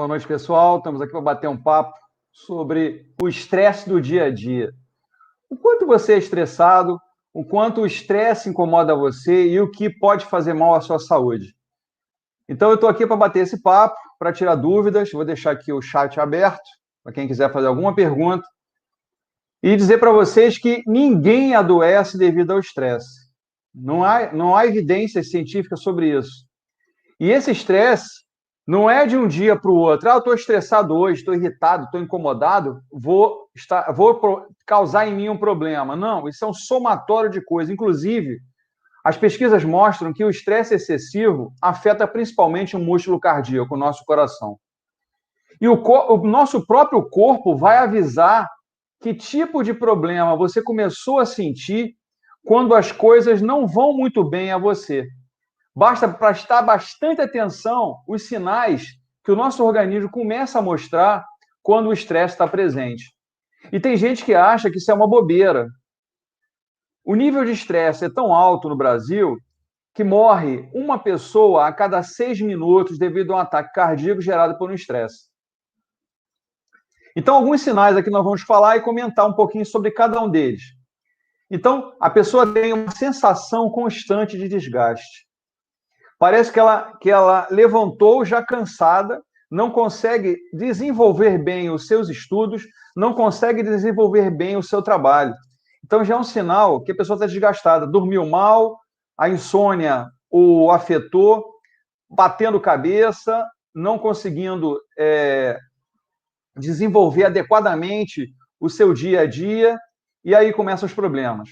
Boa noite, pessoal. Estamos aqui para bater um papo sobre o estresse do dia a dia. O quanto você é estressado, o quanto o estresse incomoda você e o que pode fazer mal à sua saúde. Então, eu estou aqui para bater esse papo, para tirar dúvidas. Vou deixar aqui o chat aberto para quem quiser fazer alguma pergunta. E dizer para vocês que ninguém adoece devido ao estresse. Não há evidências científicas sobre isso. E esse estresse não é de um dia para o outro. Eu estou estressado hoje, estou irritado, estou incomodado, vou causar em mim um problema. Não, isso é um somatório de coisas. Inclusive, as pesquisas mostram que o estresse excessivo afeta principalmente o músculo cardíaco, o nosso coração. E o nosso próprio corpo vai avisar que tipo de problema você começou a sentir quando as coisas não vão muito bem a você. Basta prestar bastante atenção os sinais que o nosso organismo começa a mostrar quando o estresse está presente. E tem gente que acha que isso é uma bobeira. O nível de estresse é tão alto no Brasil que morre uma pessoa a cada 6 minutos devido a um ataque cardíaco gerado por um estresse. Então, alguns sinais aqui nós vamos falar e comentar um pouquinho sobre cada um deles. Então, a pessoa tem uma sensação constante de desgaste. Parece que ela levantou já cansada, não consegue desenvolver bem os seus estudos, não consegue desenvolver bem o seu trabalho. Então, já é um sinal que a pessoa está desgastada. Dormiu mal, a insônia o afetou, batendo cabeça, não conseguindo desenvolver adequadamente o seu dia a dia, e aí começam os problemas.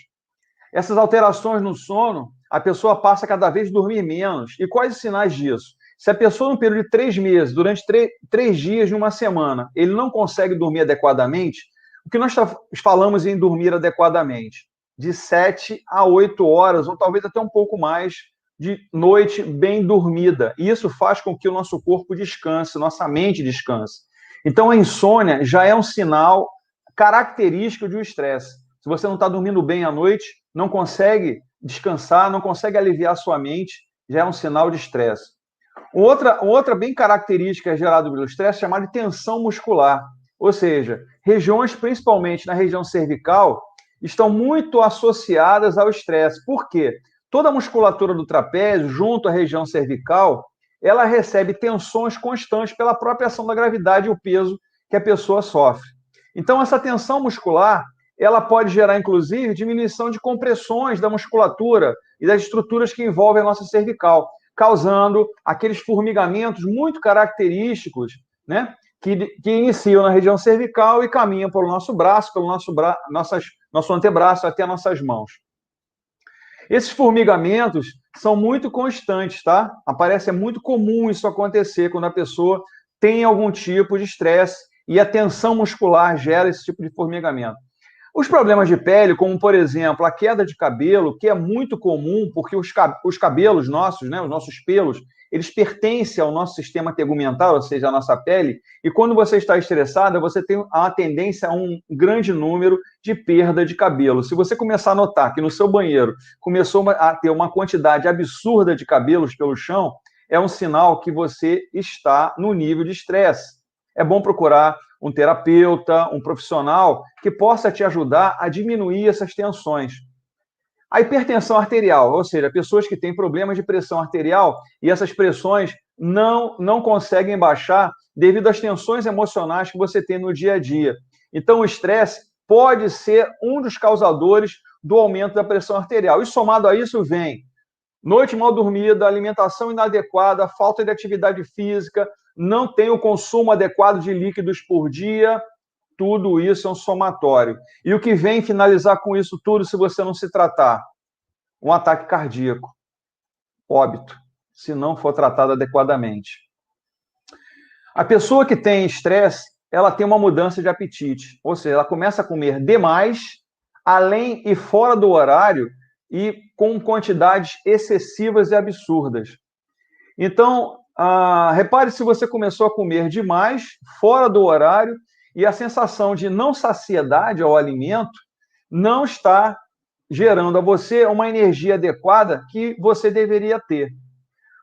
Essas alterações no sono, a pessoa passa cada vez a dormir menos. E quais os sinais disso? Se a pessoa, no período de 3 meses, durante 3 dias de uma semana, ele não consegue dormir adequadamente, o que nós falamos em dormir adequadamente? De 7 a 8 horas, ou talvez até um pouco mais, de noite bem dormida. E isso faz com que o nosso corpo descanse, nossa mente descanse. Então, a insônia já é um sinal característico de um estresse. Se você não está dormindo bem à noite, não consegue descansar, não consegue aliviar sua mente, já é um sinal de estresse. Outra bem característica gerada pelo estresse é chamada de tensão muscular. Ou seja, regiões, principalmente na região cervical, estão muito associadas ao estresse. Por quê? Toda a musculatura do trapézio, junto à região cervical, ela recebe tensões constantes pela própria ação da gravidade e o peso que a pessoa sofre. Então, essa tensão muscular, ela pode gerar, inclusive, diminuição de compressões da musculatura e das estruturas que envolvem a nossa cervical, causando aqueles formigamentos muito característicos, né, que iniciam na região cervical e caminham pelo nosso braço, pelo nosso antebraço até nossas mãos. Esses formigamentos são muito constantes, tá? É muito comum isso acontecer quando a pessoa tem algum tipo de estresse e a tensão muscular gera esse tipo de formigamento. Os problemas de pele, como, por exemplo, a queda de cabelo, que é muito comum, porque os cabelos nossos, né, os nossos pelos, eles pertencem ao nosso sistema tegumental, ou seja, à nossa pele, e quando você está estressada, você tem a tendência a um grande número de perda de cabelo. Se você começar a notar que no seu banheiro começou a ter uma quantidade absurda de cabelos pelo chão, é um sinal que você está no nível de estresse. É bom procurar um terapeuta, um profissional que possa te ajudar a diminuir essas tensões. A hipertensão arterial, ou seja, pessoas que têm problemas de pressão arterial e essas pressões não conseguem baixar devido às tensões emocionais que você tem no dia a dia. Então, o estresse pode ser um dos causadores do aumento da pressão arterial. E somado a isso vem noite mal dormida, alimentação inadequada, falta de atividade física, não tem o consumo adequado de líquidos por dia, tudo isso é um somatório. E o que vem finalizar com isso tudo, se você não se tratar? Um ataque cardíaco, óbito, se não for tratado adequadamente. A pessoa que tem estresse, ela tem uma mudança de apetite, ou seja, ela começa a comer demais, além e fora do horário, e com quantidades excessivas e absurdas. Então, repare se você começou a comer demais, fora do horário, e a sensação de não saciedade ao alimento não está gerando a você uma energia adequada que você deveria ter.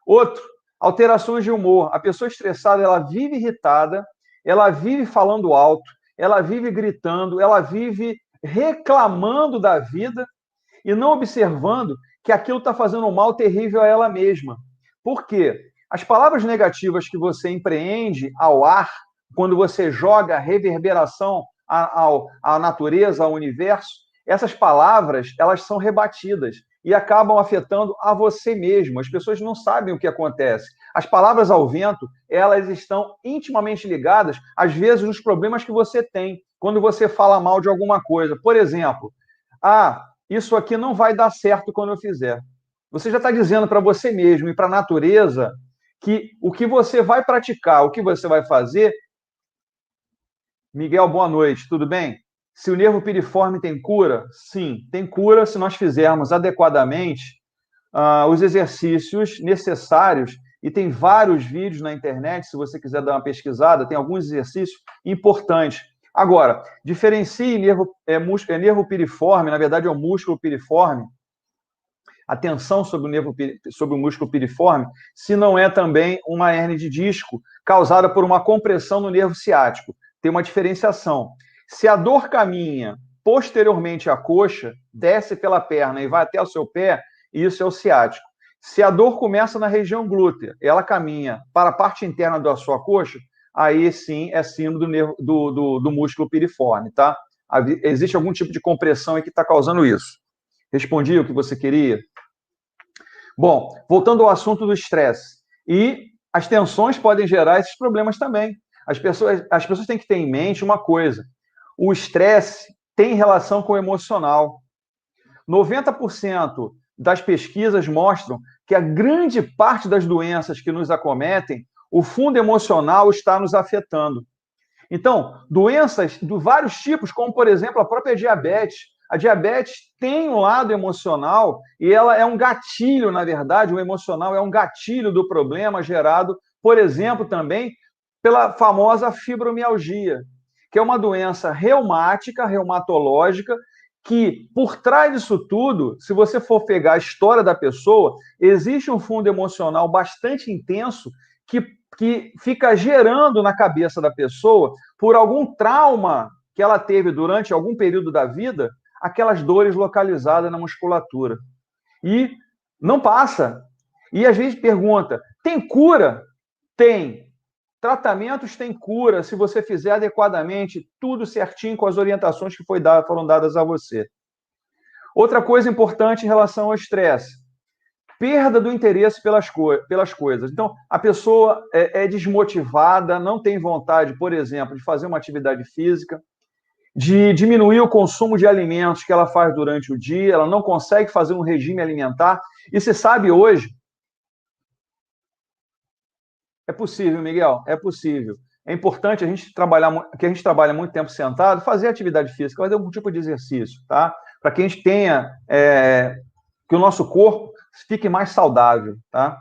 Outro, Alterações de humor. A pessoa estressada, ela vive irritada, ela vive falando alto, ela vive gritando, ela vive reclamando da vida e não observando que aquilo está fazendo um mal terrível a ela mesma. Por quê? As palavras negativas que você empreende ao ar, quando você joga reverberação à natureza, ao universo, essas palavras, elas são rebatidas e acabam afetando a você mesmo. As pessoas não sabem o que acontece. As palavras ao vento, elas estão intimamente ligadas, às vezes, nos problemas que você tem, quando você fala mal de alguma coisa. Por exemplo, isso aqui não vai dar certo quando eu fizer. Você já está dizendo para você mesmo e para a natureza que o que você vai praticar, o que você vai fazer... Miguel, boa noite, tudo bem? Se o nervo piriforme tem cura? Sim, tem cura se nós fizermos adequadamente os exercícios necessários, e tem vários vídeos na internet, se você quiser dar uma pesquisada, tem alguns exercícios importantes. Agora, diferencie nervo piriforme, na verdade é o músculo piriforme, a tensão sobre o músculo piriforme, se não é também uma hérnia de disco causada por uma compressão no nervo ciático. Tem uma diferenciação. Se a dor caminha posteriormente à coxa, desce pela perna e vai até o seu pé, isso é o ciático. Se a dor começa na região glútea, ela caminha para a parte interna da sua coxa, aí sim é síndrome do músculo piriforme, tá? Existe algum tipo de compressão aí que está causando isso. Respondi o que você queria? Bom, voltando ao assunto do estresse. E as tensões podem gerar esses problemas também. As pessoas têm que ter em mente uma coisa: o estresse tem relação com o emocional. 90% das pesquisas mostram que a grande parte das doenças que nos acometem, o fundo emocional está nos afetando. Então, doenças de vários tipos, como, por exemplo, a própria diabetes. A diabetes tem um lado emocional e ela é um gatilho, na verdade, o emocional é um gatilho do problema gerado, por exemplo, também pela famosa fibromialgia, que é uma doença reumática, reumatológica, que por trás disso tudo, se você for pegar a história da pessoa, existe um fundo emocional bastante intenso que fica gerando na cabeça da pessoa, por algum trauma que ela teve durante algum período da vida, aquelas dores localizadas na musculatura. E não passa. E às vezes pergunta, tem cura? Tem. Tratamentos têm cura se você fizer adequadamente, tudo certinho com as orientações que foram dadas a você. Outra coisa importante em relação ao estresse: perda do interesse pelas coisas. Então, a pessoa é desmotivada, não tem vontade, por exemplo, de fazer uma atividade física, de diminuir o consumo de alimentos que ela faz durante o dia, ela não consegue fazer um regime alimentar. E se sabe hoje... É possível, Miguel, é possível. É importante que a gente trabalha muito tempo sentado, fazer atividade física, fazer algum tipo de exercício, tá? Para que a gente tenha, que o nosso corpo fique mais saudável, tá?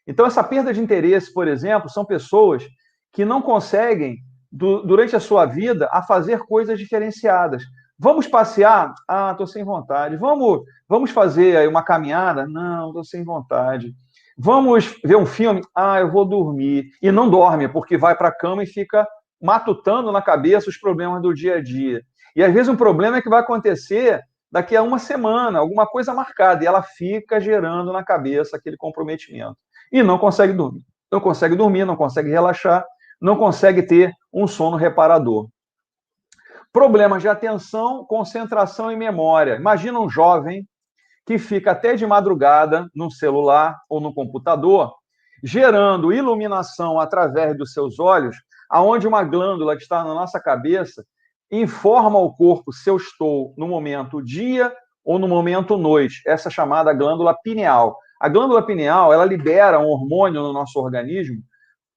Então, essa perda de interesse, por exemplo, são pessoas que não conseguem, durante a sua vida, a fazer coisas diferenciadas. Vamos passear? Ah, estou sem vontade. Vamos fazer aí uma caminhada? Não, estou sem vontade. Vamos ver um filme? Ah, eu vou dormir. E não dorme, porque vai para a cama e fica matutando na cabeça os problemas do dia a dia. E às vezes um problema é que vai acontecer daqui a uma semana, alguma coisa marcada, e ela fica gerando na cabeça aquele comprometimento. E não consegue dormir. Não consegue dormir, não consegue relaxar, não consegue ter um sono reparador. Problemas de atenção, concentração e memória. Imagina um jovem que fica até de madrugada no celular ou no computador, gerando iluminação através dos seus olhos, aonde uma glândula que está na nossa cabeça informa ao corpo se eu estou no momento dia ou no momento noite, essa chamada glândula pineal. A glândula pineal, ela libera um hormônio no nosso organismo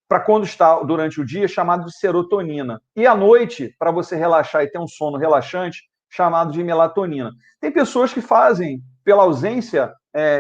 para quando está durante o dia, chamado de serotonina. E à noite, para você relaxar e ter um sono relaxante, chamado de melatonina. Tem pessoas que fazem, pela ausência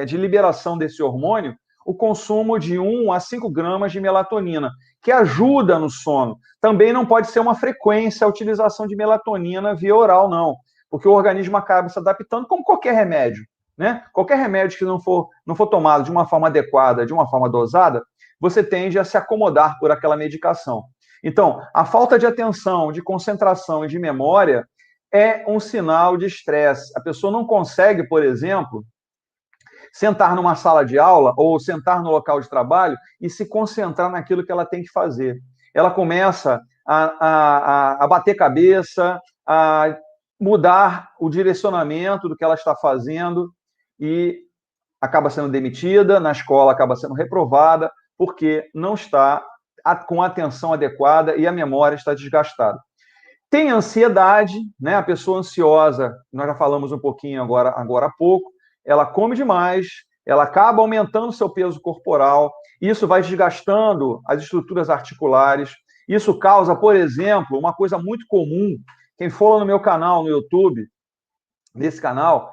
de liberação desse hormônio, o consumo de 1 a 5 gramas de melatonina, que ajuda no sono. Também não pode ser uma frequência a utilização de melatonina via oral, não, porque o organismo acaba se adaptando como qualquer remédio, né? Qualquer remédio que não for tomado de uma forma adequada, de uma forma dosada, você tende a se acomodar por aquela medicação. Então, a falta de atenção, de concentração e de memória é um sinal de estresse. A pessoa não consegue, por exemplo, sentar numa sala de aula ou sentar no local de trabalho e se concentrar naquilo que ela tem que fazer. Ela começa a bater cabeça, a mudar o direcionamento do que ela está fazendo e acaba sendo demitida, na escola acaba sendo reprovada, porque não está com a atenção adequada e a memória está desgastada. Tem ansiedade, né? A pessoa ansiosa, nós já falamos um pouquinho agora há pouco, ela come demais, ela acaba aumentando seu peso corporal, isso vai desgastando as estruturas articulares, isso causa, por exemplo, uma coisa muito comum, quem for lá no meu canal, no YouTube, nesse canal,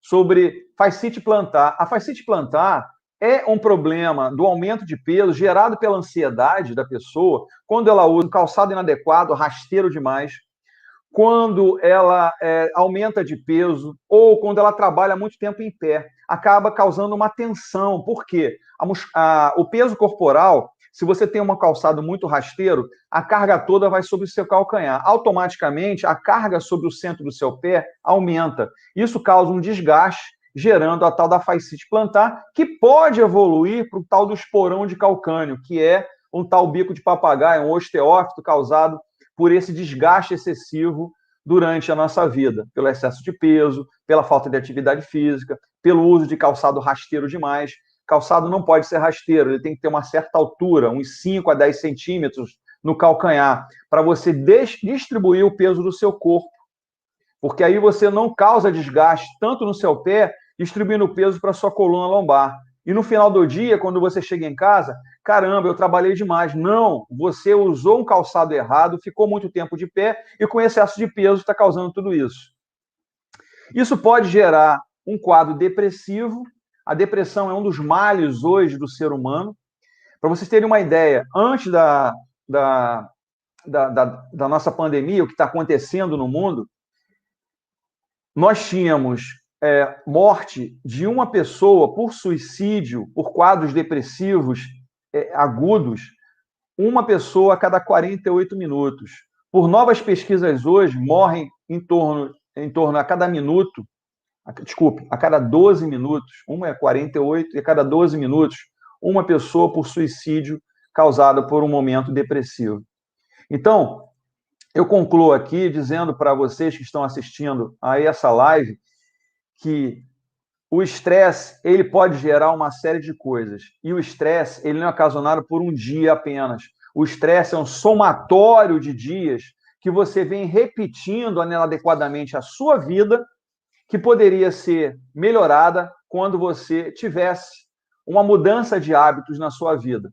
sobre fascite plantar. A fascite plantar é um problema do aumento de peso gerado pela ansiedade da pessoa, quando ela usa um calçado inadequado, rasteiro demais, quando ela aumenta de peso ou quando ela trabalha muito tempo em pé, acaba causando uma tensão. Por quê? O peso corporal, se você tem um calçado muito rasteiro, a carga toda vai sobre o seu calcanhar. Automaticamente, a carga sobre o centro do seu pé aumenta. Isso causa um desgaste, gerando a tal da fascite plantar, que pode evoluir para o tal do esporão de calcânio, que é um tal bico de papagaio, um osteófito causado por esse desgaste excessivo durante a nossa vida, pelo excesso de peso, pela falta de atividade física, pelo uso de calçado rasteiro demais. Calçado não pode ser rasteiro, ele tem que ter uma certa altura, uns 5 a 10 centímetros no calcanhar, para você distribuir o peso do seu corpo, porque aí você não causa desgaste tanto no seu pé, distribuindo o peso para a sua coluna lombar. E no final do dia, quando você chega em casa, caramba, eu trabalhei demais. Não, você usou um calçado errado, ficou muito tempo de pé e com excesso de peso está causando tudo isso. Isso pode gerar um quadro depressivo. A depressão é um dos males hoje do ser humano. Para vocês terem uma ideia, antes da nossa pandemia, o que está acontecendo no mundo, nós tínhamos morte de uma pessoa por suicídio, por quadros depressivos agudos, uma pessoa a cada 48 minutos. Por novas pesquisas hoje, morrem em torno a cada minuto, a cada 12 minutos, uma é 48 e a cada 12 minutos, uma pessoa por suicídio causada por um momento depressivo. Então, eu concluo aqui dizendo para vocês que estão assistindo a essa live que o estresse, ele pode gerar uma série de coisas. E o estresse, ele não é ocasionado por um dia apenas. O estresse é um somatório de dias que você vem repetindo inadequadamente a sua vida, que poderia ser melhorada quando você tivesse uma mudança de hábitos na sua vida.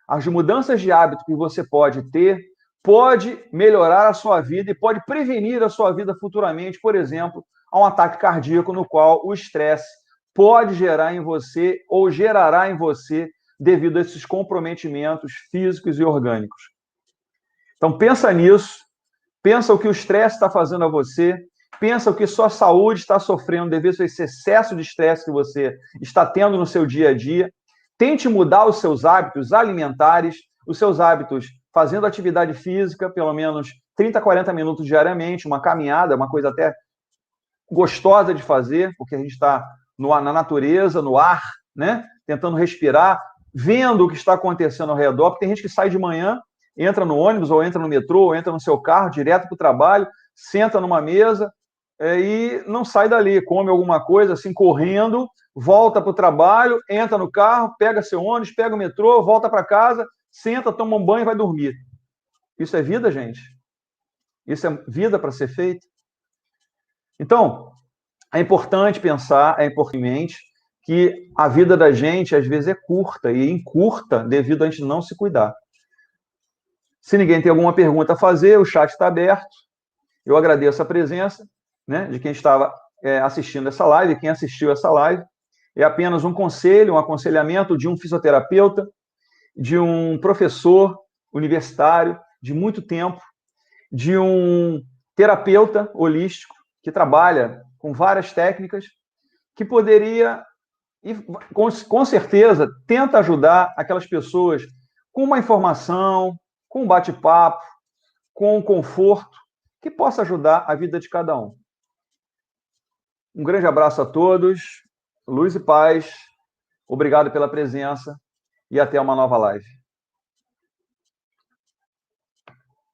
As mudanças de hábito que você pode ter pode melhorar a sua vida e pode prevenir a sua vida futuramente, por exemplo, a um ataque cardíaco no qual o estresse pode gerar em você ou gerará em você devido a esses comprometimentos físicos e orgânicos. Então, pensa nisso, pensa o que o estresse está fazendo a você, pensa o que sua saúde está sofrendo devido a esse excesso de estresse que você está tendo no seu dia a dia. Tente mudar os seus hábitos alimentares, os seus hábitos fazendo atividade física, pelo menos 30, 40 minutos diariamente, uma caminhada, uma coisa até gostosa de fazer, porque a gente está na natureza, no ar, né? Tentando respirar, vendo o que está acontecendo ao redor, porque tem gente que sai de manhã, entra no ônibus, ou entra no metrô, ou entra no seu carro, direto para o trabalho, senta numa mesa e não sai dali, come alguma coisa, assim, correndo, volta para o trabalho, entra no carro, pega seu ônibus, pega o metrô, volta para casa, senta, toma um banho e vai dormir. Isso é vida, gente? Isso é vida para ser feito? Então, é importante pensar, é importante que a vida da gente, às vezes, é curta, e encurta devido a gente não se cuidar. Se ninguém tem alguma pergunta a fazer, o chat está aberto. Eu agradeço a presença, né, de quem estava assistindo essa live, quem assistiu essa live. É apenas um conselho, um aconselhamento de um fisioterapeuta, de um professor universitário de muito tempo, de um terapeuta holístico que trabalha com várias técnicas, que poderia e, com certeza, tenta ajudar aquelas pessoas com uma informação, com um bate-papo, com um conforto, que possa ajudar a vida de cada um. Um grande abraço a todos, luz e paz, obrigado pela presença e até uma nova live.